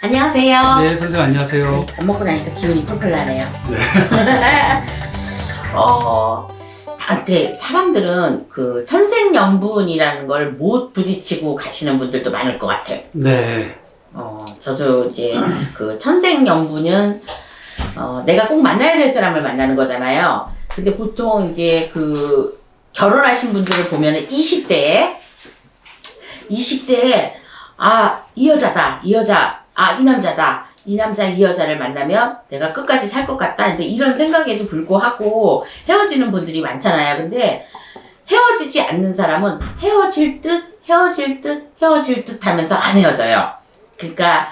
안녕하세요. 네, 선생님 안녕하세요. 밥 먹고 나니까 기분이 펄펄 나네요. 네. 나한테 사람들은 그 천생연분이라는 걸 못 부딪히고 가시는 분들도 많을 것 같아. 네. 저도 이제 그 천생연분은 내가 꼭 만나야 될 사람을 만나는 거잖아요. 근데 보통 이제 그 결혼하신 분들을 보면은 20대에 이 여자다, 이 여자, 이 남자다, 이 남자, 이 여자를 만나면 내가 끝까지 살 것 같다. 근데 이런 생각에도 불구하고 헤어지는 분들이 많잖아요. 근데 헤어지지 않는 사람은 헤어질 듯 하면서 안 헤어져요. 그러니까,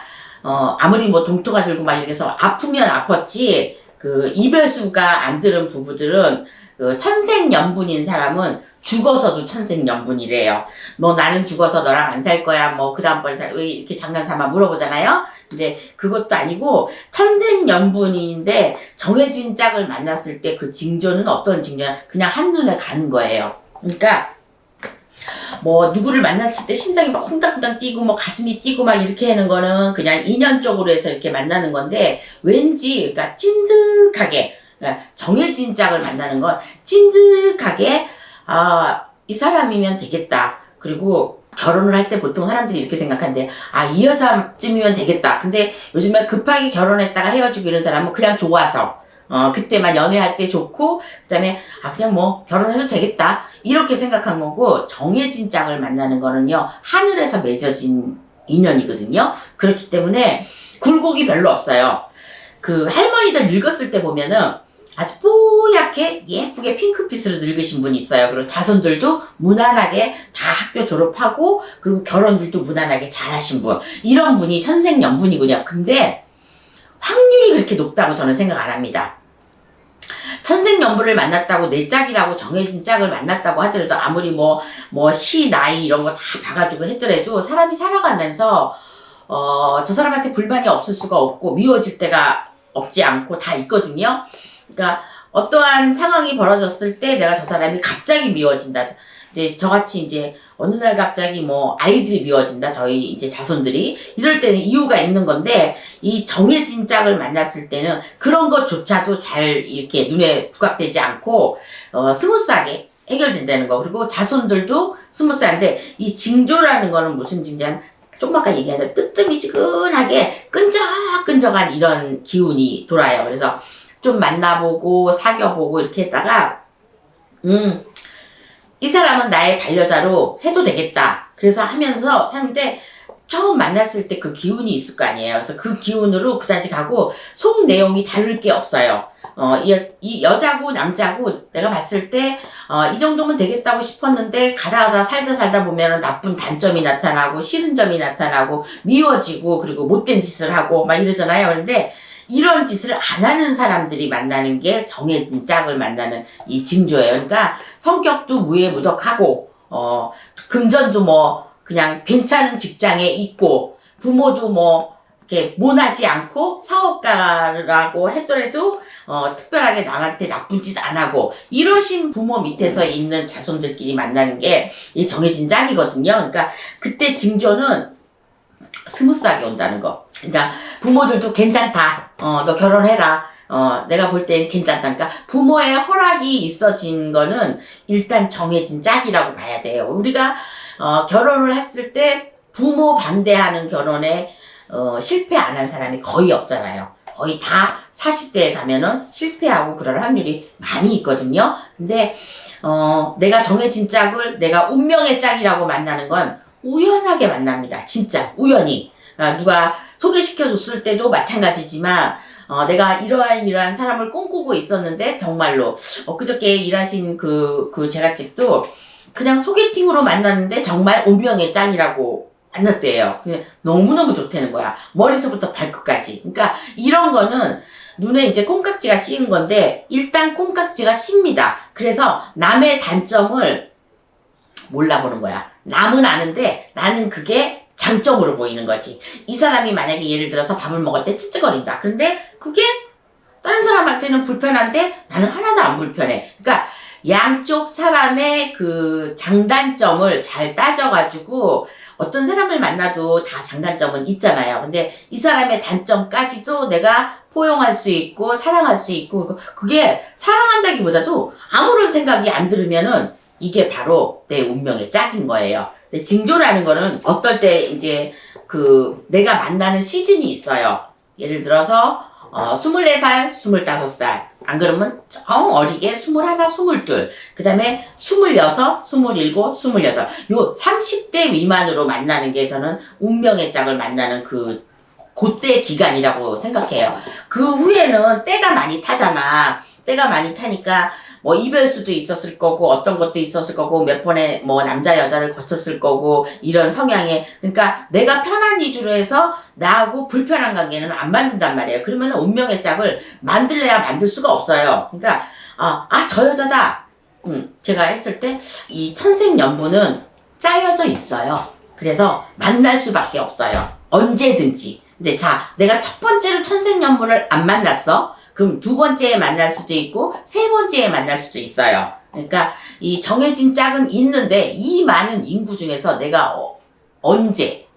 아무리 뭐 동토가 들고 막 이렇게 해서 아프면 아팠지, 그 이별수가 안 들은 부부들은 그 천생연분인 사람은 죽어서도 천생연분이래요. 뭐 나는 죽어서 너랑 안 살 거야. 뭐 그 다음번에 이렇게 장난삼아 물어보잖아요. 근데 그것도 아니고 천생연분인데 정해진 짝을 만났을 때 그 징조는 어떤 징조냐? 그냥 한눈에 가는 거예요. 그러니까 뭐 누구를 만났을 때 심장이 막 콩닥콩닥 뛰고 뭐 가슴이 뛰고 막 이렇게 하는 거는 그냥 인연적으로 해서 이렇게 만나는 건데 왠지 그러니까 찐득하게 그러니까 정해진 짝을 만나는 건 찐득하게 이 사람이면 되겠다. 그리고 결혼을 할 때 보통 사람들이 이렇게 생각한대. 이 여자쯤이면 되겠다. 근데 요즘에 급하게 결혼했다가 헤어지고 이런 사람은 그냥 좋아서 그때만 연애할 때 좋고 그다음에 그냥 뭐 결혼해도 되겠다 이렇게 생각한 거고, 정해진 짝을 만나는 거는요 하늘에서 맺어진 인연이거든요. 그렇기 때문에 굴곡이 별로 없어요. 그 할머니들 늙었을 때 보면은 아주 뽀얗게 예쁘게 핑크빛으로 늙으신 분이 있어요. 그리고 자손들도 무난하게 다 학교 졸업하고 그리고 결혼들도 무난하게 잘하신 분, 이런 분이 천생연분이군요. 근데 확률이 그렇게 높다고 저는 생각 안 합니다. 천생연분을 만났다고 내 짝이라고 정해진 짝을 만났다고 하더라도 아무리 시, 나이 이런 거 다 봐가지고 했더라도 사람이 살아가면서 저 사람한테 불만이 없을 수가 없고 미워질 때가 없지 않고 다 있거든요. 그러니까 어떠한 상황이 벌어졌을 때 내가 저 사람이 갑자기 미워진다. 이제 저같이 이제 어느 날 갑자기 뭐 아이들이 미워진다. 저희 이제 자손들이 이럴 때는 이유가 있는 건데, 이 정해진 짝을 만났을 때는 그런 것조차도 잘 이렇게 눈에 부각되지 않고 스무스하게 해결된다는 거. 그리고 자손들도 스무스한데, 이 징조라는 거는 무슨 징조냐면 조금 아까 얘기한 대로 뜨뜨미지근하게 끈적끈적한 이런 기운이 돌아요. 그래서 좀 만나보고 사귀어보고 이렇게 했다가 이 사람은 나의 반려자로 해도 되겠다. 그래서 하면서 사는데 처음 만났을 때 그 기운이 있을 거 아니에요. 그래서 그 기운으로 그다지 가고 속 내용이 다를 게 없어요. 이 여자고 남자고 내가 봤을 때 이 정도면 되겠다고 싶었는데 가다 살다 보면은 나쁜 단점이 나타나고 싫은 점이 나타나고 미워지고 그리고 못된 짓을 하고 막 이러잖아요. 그런데 이런 짓을 안 하는 사람들이 만나는 게 정해진 짝을 만나는 이 징조예요. 그러니까 성격도 무예무덕하고 금전도 뭐 그냥 괜찮은 직장에 있고 부모도 뭐 이렇게 모나지 않고 사업가라고 했더라도 특별하게 남한테 나쁜 짓 안 하고 이러신 부모 밑에서 있는 자손들끼리 만나는 게 이 정해진 짝이거든요. 그러니까 그때 징조는 스무스하게 온다는 거. 그러니까 부모들도 괜찮다. 너 결혼해라. 내가 볼 땐 괜찮다니까. 부모의 허락이 있어진 거는 일단 정해진 짝이라고 봐야 돼요. 우리가 결혼을 했을 때 부모 반대하는 결혼에 실패 안 한 사람이 거의 없잖아요. 거의 다 40대에 가면은 실패하고 그럴 확률이 많이 있거든요. 근데 내가 정해진 짝을 내가 운명의 짝이라고 만나는 건 우연하게 만납니다. 진짜 우연히. 누가 소개시켜줬을 때도 마찬가지지만 내가 이러한 사람을 꿈꾸고 있었는데 정말로 그저께 일하신 그 제갓집도 그냥 소개팅으로 만났는데 정말 운명의 짝이라고 만났대요. 너무너무 좋다는 거야. 머리서부터 발끝까지. 그러니까 이런 거는 눈에 이제 콩깍지가 씌인 건데 일단 콩깍지가 씁니다. 그래서 남의 단점을 몰라보는 거야. 남은 아는데 나는 그게 장점으로 보이는 거지. 이 사람이 만약에 예를 들어서 밥을 먹을 때 찌찌거린다. 그런데 그게 다른 사람한테는 불편한데 나는 하나도 안 불편해. 그러니까 양쪽 사람의 그 장단점을 잘 따져가지고 어떤 사람을 만나도 다 장단점은 있잖아요. 근데 이 사람의 단점까지도 내가 포용할 수 있고 사랑할 수 있고, 그게 사랑한다기보다도 아무런 생각이 안 들으면은 이게 바로 내 운명의 짝인 거예요. 근데 징조라는 거는 어떨 때 이제 내가 만나는 시즌이 있어요. 예를 들어서 24살, 25살. 안 그러면 어리게 21, 22. 그 다음에 26, 27, 28. 요 30대 미만으로 만나는 게 저는 운명의 짝을 만나는 그때 기간이라고 생각해요. 그 후에는 때가 많이 타잖아. 때가 많이 타니까 뭐 이별수도 있었을 거고 어떤 것도 있었을 거고 몇 번의 뭐 남자 여자를 거쳤을 거고 이런 성향에, 그러니까 내가 편한 위주로 해서 나하고 불편한 관계는 안 만든단 말이에요. 그러면 운명의 짝을 만들래야 만들 수가 없어요. 그러니까 저 여자다. 제가 했을 때 이 천생연분은 짜여져 있어요. 그래서 만날 수밖에 없어요. 언제든지. 근데 자, 내가 첫 번째로 천생연분을 안 만났어. 그럼 두 번째에 만날 수도 있고 세 번째에 만날 수도 있어요. 그러니까 이 정해진 짝은 있는데 이 많은 인구 중에서 내가 언제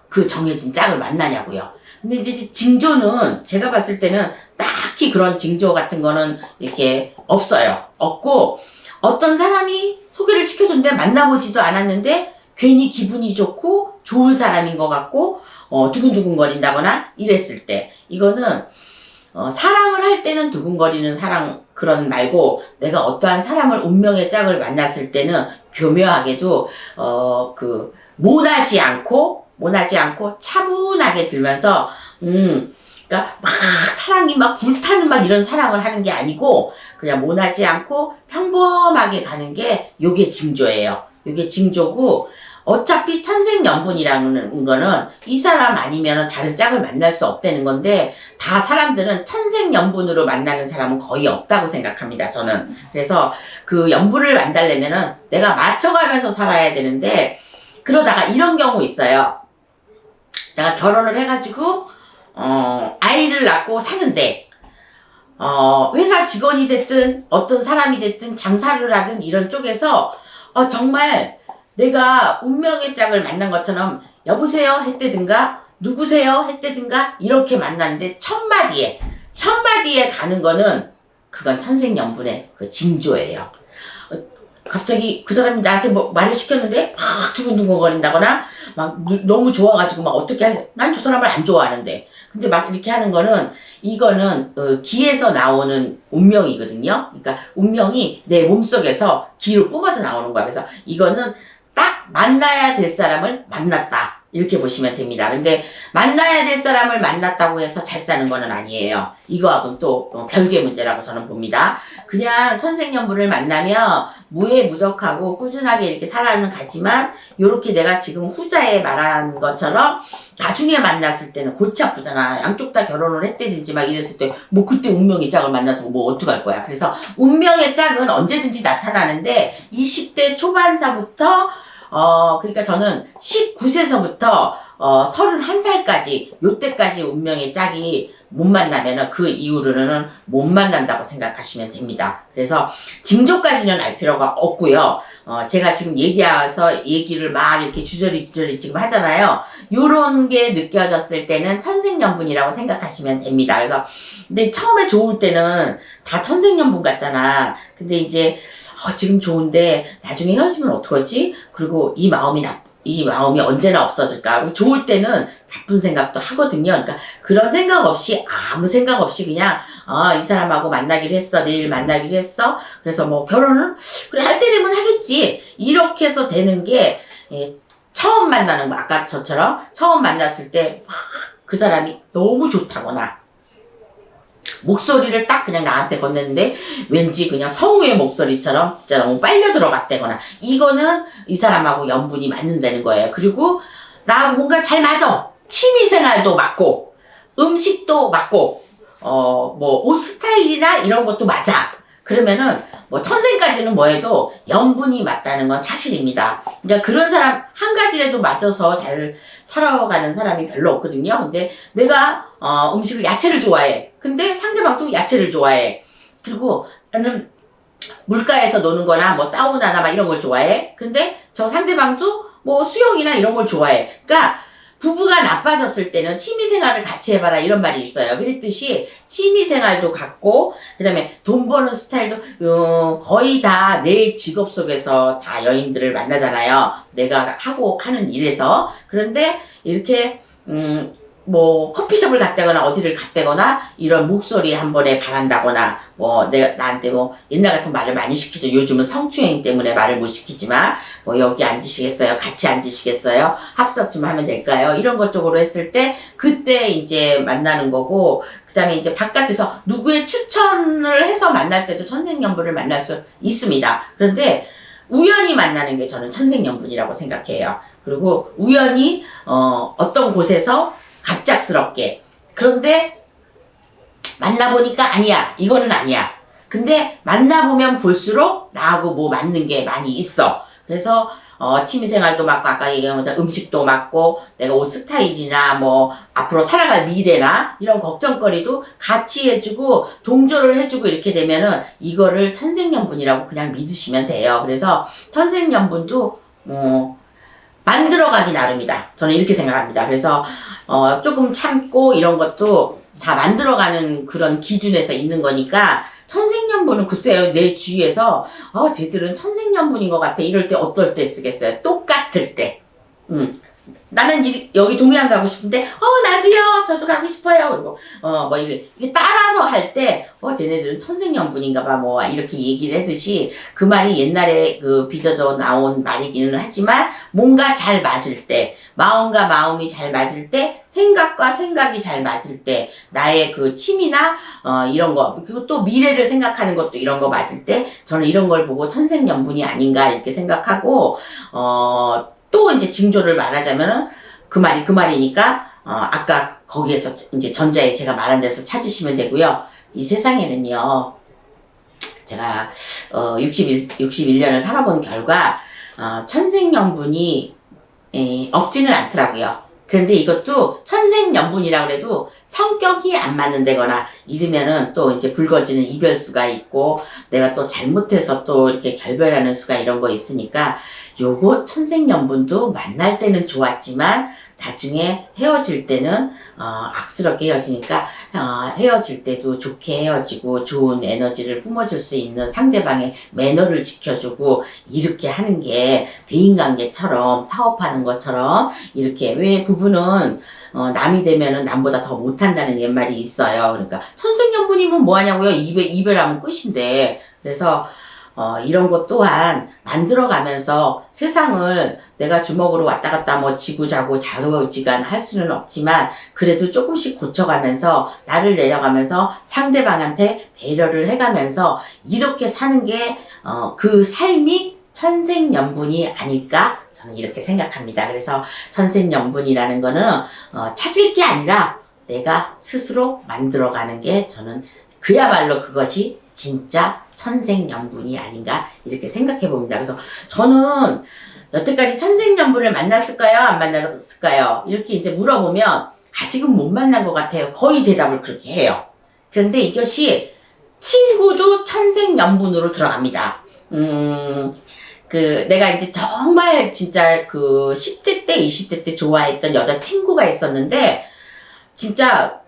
그 정해진 짝을 만나냐고요. 근데 이제 징조는 제가 봤을 때는 딱히 그런 징조 같은 거는 이렇게 없어요. 없고 어떤 사람이 소개를 시켜줬는데 만나보지도 않았는데 괜히 기분이 좋고 좋은 사람인 것 같고 두근두근거린다거나 이랬을 때, 이거는 사랑을 할 때는 두근거리는 사랑 그런 말고, 내가 어떠한 사람을 운명의 짝을 만났을 때는 교묘하게도 모나지 않고 차분하게 들면서 그러니까 막 사랑이 막 불타는 막 이런 사랑을 하는 게 아니고 그냥 모나지 않고 평범하게 가는 게 요게 징조예요. 요게 징조고, 어차피 천생연분이라는 거는 이 사람 아니면 다른 짝을 만날 수 없다는 건데, 다 사람들은 천생연분으로 만나는 사람은 거의 없다고 생각합니다, 저는. 그래서 그 연분을 만나려면은 내가 맞춰가면서 살아야 되는데, 그러다가 이런 경우 있어요. 내가 결혼을 해가지고 아이를 낳고 사는데 회사 직원이 됐든 어떤 사람이 됐든 장사를 하든 이런 쪽에서 정말 내가 운명의 짝을 만난 것처럼 여보세요 했다든가 누구세요 했다든가 이렇게 만났는데 첫 마디에 가는 거는 그건 천생연분의 그 징조예요. 갑자기 그 사람이 나한테 뭐 말을 시켰는데 막 두근두근거린다거나 막 너무 좋아가지고 막 어떻게 난 저 사람을 안 좋아하는데 근데 막 이렇게 하는 거는, 이거는 기에서 나오는 운명이거든요. 그러니까 운명이 내 몸속에서 기로 뿜어져 나오는 거야. 그래서 이거는 딱 만나야 될 사람을 만났다 이렇게 보시면 됩니다. 근데 만나야 될 사람을 만났다고 해서 잘 사는 거는 아니에요. 이거하고는 또 별개의 문제라고 저는 봅니다. 그냥 천생연분을 만나면 무해무덕하고 꾸준하게 이렇게 살아는 가지만, 요렇게 내가 지금 후자에 말한 것처럼 나중에 만났을 때는 골치 아프잖아. 양쪽 다 결혼을 했대든지 막 이랬을 때 뭐 그때 운명의 짝을 만나서 뭐 어떡할 거야. 그래서 운명의 짝은 언제든지 나타나는데 20대 초반서부터 그러니까 저는 19세서부터 31살까지 요때까지 운명의 짝이 못 만나면은 그 이후로는 못 만난다고 생각하시면 됩니다. 그래서 징조까지는 알 필요가 없고요. 제가 지금 얘기를 막 이렇게 주저리 지금 하잖아요. 요런 게 느껴졌을 때는 천생연분이라고 생각하시면 됩니다. 그래서 근데 처음에 좋을 때는 다 천생연분 같잖아. 근데 이제 지금 좋은데 나중에 헤어지면 어떡하지? 그리고 이 마음이 언제나 없어질까? 좋을 때는 나쁜 생각도 하거든요. 그러니까 그런 생각 없이, 아무 생각 없이 그냥 이 사람하고 만나기로 했어, 내일 만나기로 했어, 그래서 뭐 결혼을 그래 할 때 되면 하겠지, 이렇게 해서 되는 게 처음 만나는 거. 아까 저처럼 처음 만났을 때 막 그 사람이 너무 좋다거나 목소리를 딱 그냥 나한테 건넸는데 왠지 그냥 성우의 목소리처럼 진짜 너무 빨려 들어갔다거나, 이거는 이 사람하고 연분이 맞는다는 거예요. 그리고 나하고 뭔가 잘 맞아. 취미생활도 맞고 음식도 맞고 뭐 옷 스타일이나 이런 것도 맞아. 그러면은 뭐 천생까지는 뭐해도 연분이 맞다는 건 사실입니다. 그러니까 그런 사람 한 가지라도 맞아서 잘 살아가는 사람이 별로 없거든요. 근데 내가 음식을 야채를 좋아해. 근데 상대방도 야채를 좋아해. 그리고 나는 물가에서 노는 거나 뭐 사우나나 막 이런 걸 좋아해. 근데 저 상대방도 뭐 수영이나 이런 걸 좋아해. 그러니까 부부가 나빠졌을 때는 취미생활을 같이 해봐라 이런 말이 있어요. 그랬듯이 취미생활도 갖고 그다음에 돈 버는 스타일도 거의 다 내 직업 속에서 다 여인들을 만나잖아요. 내가 하고 하는 일에서. 그런데 이렇게 뭐 커피숍을 갔다거나 어디를 갔다거나 이런 목소리 한 번에 반한다거나 뭐 내가 나한테 뭐 옛날 같은 말을 많이 시키죠. 요즘은 성추행 때문에 말을 못 시키지만 뭐 여기 앉으시겠어요? 같이 앉으시겠어요? 합석 좀 하면 될까요? 이런 것 쪽으로 했을 때 그때 이제 만나는 거고 그 다음에 이제 바깥에서 누구의 추천을 해서 만날 때도 천생연분을 만날 수 있습니다. 그런데 우연히 만나는 게 저는 천생연분이라고 생각해요. 그리고 우연히 어떤 곳에서 갑작스럽게 그런데 만나보니까 아니야 이거는 아니야 근데 만나보면 볼수록 나하고 뭐 맞는 게 많이 있어. 그래서 취미생활도 맞고 아까 얘기한 것처럼 음식도 맞고 내가 옷 스타일이나 뭐 앞으로 살아갈 미래나 이런 걱정거리도 같이 해주고 동조를 해주고 이렇게 되면은 이거를 천생연분이라고 그냥 믿으시면 돼요. 그래서 천생연분도 만들어가기 나름이다. 저는 이렇게 생각합니다. 그래서 조금 참고 이런 것도 다 만들어가는 그런 기준에서 있는 거니까 천생연분은 글쎄요 내 주위에서 쟤들은 천생연분인 것 같아 이럴 때 어떨 때 쓰겠어요? 똑같을 때. 나는 여기 동해안 가고 싶은데 나도요 저도 가고 싶어요. 그리고 뭐 이게 따라서 할 때 쟤네들은 천생연분인가 봐 뭐 이렇게 얘기를 하듯이 그 말이 옛날에 그 빚어져 나온 말이기는 하지만 뭔가 잘 맞을 때 마음과 마음이 잘 맞을 때 생각과 생각이 잘 맞을 때 나의 그 취미나 이런 거 그리고 또 미래를 생각하는 것도 이런 거 맞을 때 저는 이런 걸 보고 천생연분이 아닌가 이렇게 생각하고 또 이제 징조를 말하자면은 그 말이 그 말이니까 아까 거기에서 이제 전자에 제가 말한 데서 찾으시면 되고요. 이 세상에는요 제가 61년을 살아본 결과 천생연분이 없지는 않더라고요. 그런데 이것도 천생연분이라고 해도 성격이 안 맞는다거나 이러면은 또 이제 불거지는 이별수가 있고 내가 또 잘못해서 또 이렇게 결별하는 수가 이런 거 있으니까 요거 천생연분도 만날 때는 좋았지만 나중에 헤어질 때는 악스럽게 헤어지니까 헤어질 때도 좋게 헤어지고 좋은 에너지를 뿜어줄 수 있는 상대방의 매너를 지켜주고 이렇게 하는 게 대인관계처럼 사업하는 것처럼 이렇게 왜 부부는 남이 되면은 남보다 더 못한다는 옛말이 있어요. 그러니까 천생연분이면 뭐하냐고요. 이별하면 끝인데. 그래서 이런 것 또한 만들어가면서 세상을 내가 주먹으로 왔다 갔다 뭐 지구자고 자고지간 할 수는 없지만 그래도 조금씩 고쳐가면서 나를 내려가면서 상대방한테 배려를 해가면서 이렇게 사는 게 그 삶이 천생연분이 아닐까 저는 이렇게 생각합니다. 그래서 천생연분이라는 거는 찾을 게 아니라 내가 스스로 만들어가는 게 저는 그야말로 그것이 진짜 천생연분이 아닌가 이렇게 생각해 봅니다. 그래서 저는 여태까지 천생연분을 만났을까요? 안 만났을까요? 이렇게 이제 물어보면 아직은 못 만난 것 같아요. 거의 대답을 그렇게 해요. 그런데 이것이 친구도 천생연분으로 들어갑니다. 내가 이제 정말 진짜 10대 때, 20대 때 좋아했던 여자 친구가 있었는데 진짜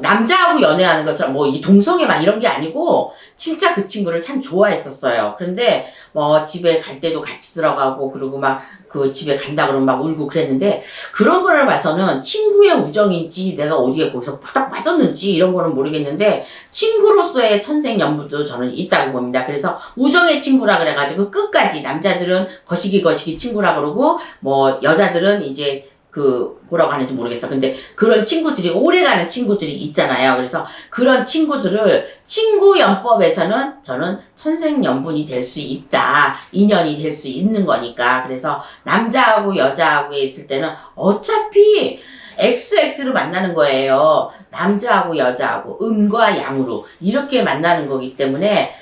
남자하고 연애하는 것처럼 뭐 이 동성애 막 이런 게 아니고 진짜 그 친구를 참 좋아했었어요. 그런데 뭐 집에 갈 때도 같이 들어가고 그리고 막 그 집에 간다 그러면 막 울고 그랬는데 그런 거를 봐서는 친구의 우정인지 내가 어디에 거기서 딱 맞았는지 이런 거는 모르겠는데 친구로서의 천생연분도 저는 있다고 봅니다. 그래서 우정의 친구라 그래가지고 끝까지 남자들은 거시기 친구라 그러고 뭐 여자들은 이제 뭐라고 하는지 모르겠어. 근데 그런 친구들이 오래가는 친구들이 있잖아요. 그래서 그런 친구들을 친구연법에서는 저는 천생연분이 될 수 있다. 인연이 될 수 있는 거니까. 그래서 남자하고 여자하고 있을 때는 어차피 XX로 만나는 거예요. 남자하고 여자하고 음과 양으로 이렇게 만나는 거기 때문에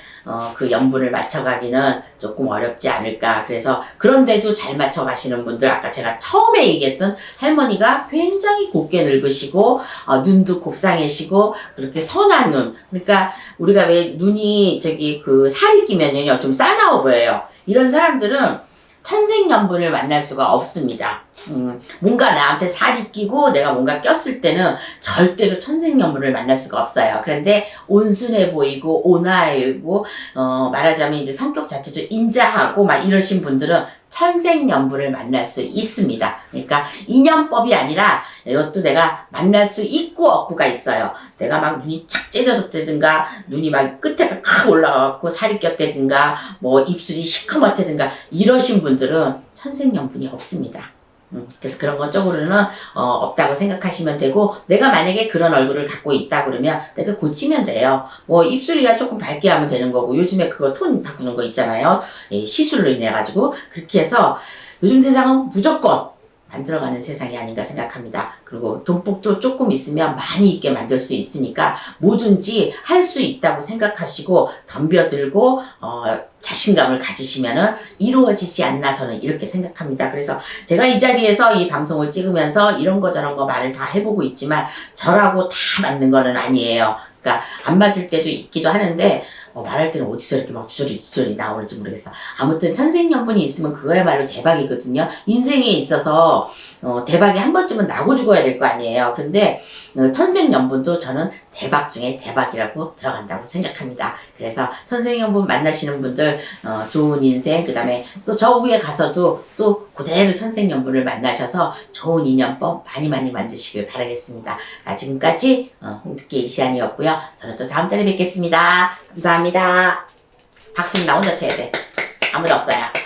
그 연분을 맞춰가기는 조금 어렵지 않을까. 그래서 그런데도 잘 맞춰가시는 분들 아까 제가 처음에 얘기했던 할머니가 굉장히 곱게 늙으시고 눈도 곱상해시고 그렇게 선한 눈. 그러니까 우리가 왜 눈이 살이 끼면요 좀 싸나워 보여요. 이런 사람들은 천생연분을 만날 수가 없습니다. 뭔가 나한테 살이 끼고 내가 뭔가 꼈을 때는 절대로 천생연분을 만날 수가 없어요. 그런데 온순해 보이고 온화하고 말하자면 이제 성격 자체도 인자하고 막 이러신 분들은 천생연분을 만날 수 있습니다. 그러니까 인연법이 아니라 이것도 내가 만날 수 있고 없고가 있어요. 내가 막 눈이 착 째져졌다든가 눈이 막 끝에가 칵 올라가고 살이 꼈다든가 뭐 입술이 시커멓다든가 이러신 분들은 천생연분이 없습니다. 그래서 그런 것 쪽으로는 없다고 생각하시면 되고, 내가 만약에 그런 얼굴을 갖고 있다 그러면 내가 고치면 돼요. 뭐 입술이가 조금 밝게 하면 되는 거고, 요즘에 그거 톤 바꾸는 거 있잖아요. 예, 시술로 인해 가지고 그렇게 해서 요즘 세상은 무조건 만들어가는 세상이 아닌가 생각합니다. 그리고 돈복도 조금 있으면 많이 있게 만들 수 있으니까 뭐든지 할 수 있다고 생각하시고 덤벼들고 자신감을 가지시면은 이루어지지 않나, 저는 이렇게 생각합니다. 그래서 제가 이 자리에서 이 방송을 찍으면서 이런 거 저런 거 말을 다 해보고 있지만 저라고 다 맞는 거는 아니에요. 그러니까 안 맞을 때도 있기도 하는데 말할 때는 어디서 이렇게 막 주저리 나오는지 모르겠어. 아무튼 천생연분이 있으면 그거야말로 대박이거든요. 인생에 있어서 대박이 한 번쯤은 나고 죽어야 될 거 아니에요. 그런데 천생연분도 저는 대박 중에 대박이라고 들어간다고 생각합니다. 그래서 천생연분 만나시는 분들 좋은 인생, 그 다음에 또 저 위에 가서도 또 그대로 천생연분을 만나셔서 좋은 인연법 많이 만드시길 바라겠습니다. 지금까지 홍두깨 이시안이었고요. 저는 또 다음 달에 뵙겠습니다. 감사합니다. 박수는 나 혼자 쳐야 돼. 아무도 없어요.